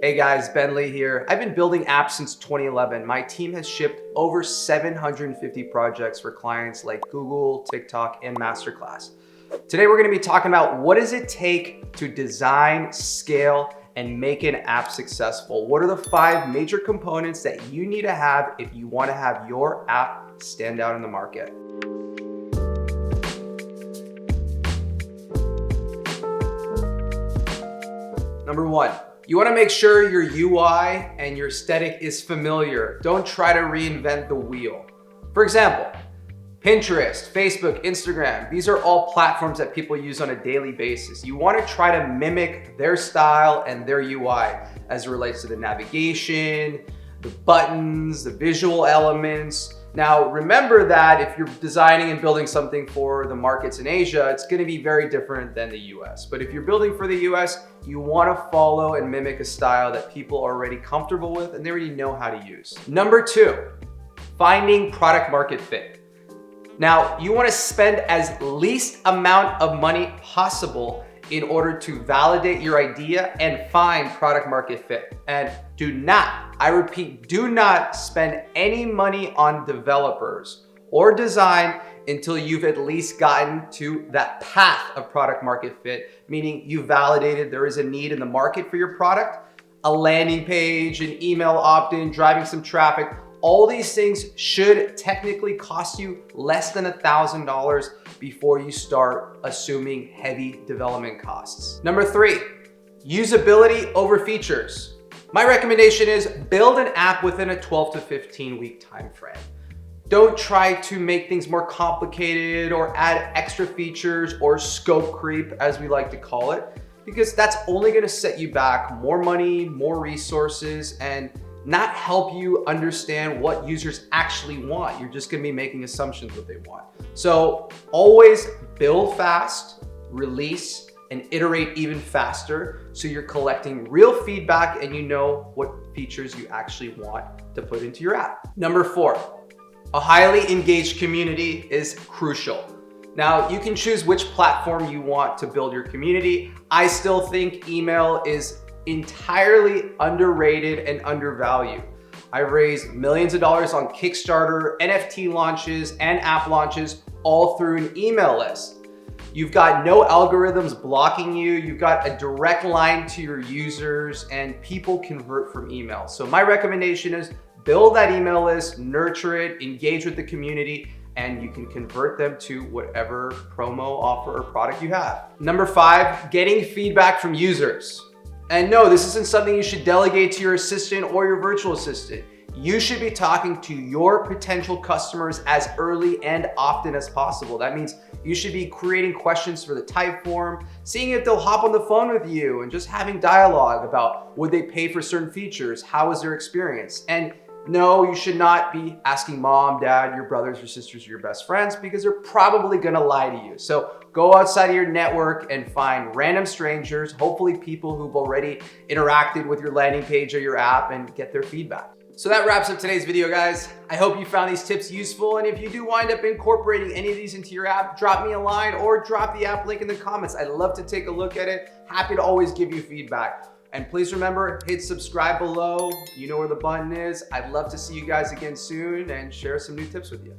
Hey guys, Ben Lee here. I've been building apps since 2011. My team has shipped over 750 projects for clients like Google, TikTok, and Masterclass. Today we're going to be talking about what does it take to design, scale, and make an app successful. What are the 5 major components that you need to have if you want to have your app stand out in the market? Number 1. You want to make sure your UI and your aesthetic is familiar. Don't try to reinvent the wheel. For example, Pinterest, Facebook, Instagram, these are all platforms that people use on a daily basis. You want to try to mimic their style and their UI as it relates to the navigation, the buttons, the visual elements. Now, remember that if you're designing and building something for the markets in Asia, it's going to be very different than the US. But if you're building for the US, you want to follow and mimic a style that people are already comfortable with and they already know how to use. Number 2, finding product market fit. Now, you want to spend as least amount of money possible in order to validate your idea and find product market fit. And do not, I repeat, do not spend any money on developers or design until you've at least gotten to that path of product market fit, meaning you validated there is a need in the market for your product, a landing page, an email opt-in, driving some traffic. All these things should technically cost you less than $1,000 before you start assuming heavy development costs. Number 3, usability over features. My recommendation is build an app within a 12 to 15 week time frame. Don't try to make things more complicated or add extra features or scope creep, as we like to call it, because that's only going to set you back more money, more resources, and not help you understand what users actually want. You're just going to be making assumptions what they want. So always build fast, release, and iterate even faster so you're collecting real feedback and you know what features you actually want to put into your app. Number 4, a highly engaged community is crucial. Now, you can choose which platform you want to build your community. I still think email is entirely underrated and undervalued. I raised millions of dollars on Kickstarter, NFT launches, and app launches all through an email list. You've got no algorithms blocking you. You've got a direct line to your users and people convert from email. So my recommendation is build that email list, nurture it, engage with the community, and you can convert them to whatever promo offer or product you have. Number 5, getting feedback from users. And no, this isn't something you should delegate to your assistant or your virtual assistant. You should be talking to your potential customers as early and often as possible. That means you should be creating questions for the type form, seeing if they'll hop on the phone with you, and just having dialogue about would they pay for certain features, how was their experience. And no, you should not be asking mom, dad, your brothers, your sisters, or your best friends, because they're probably gonna lie to you. So go outside of your network and find random strangers, hopefully people who've already interacted with your landing page or your app, and get their feedback. So that wraps up today's video, guys. I hope you found these tips useful, and if you do wind up incorporating any of these into your app, drop me a line or drop the app link in the comments. I'd love to take a look at it. Happy to always give you feedback. And please remember, hit subscribe below. You know where the button is. I'd love to see you guys again soon and share some new tips with you.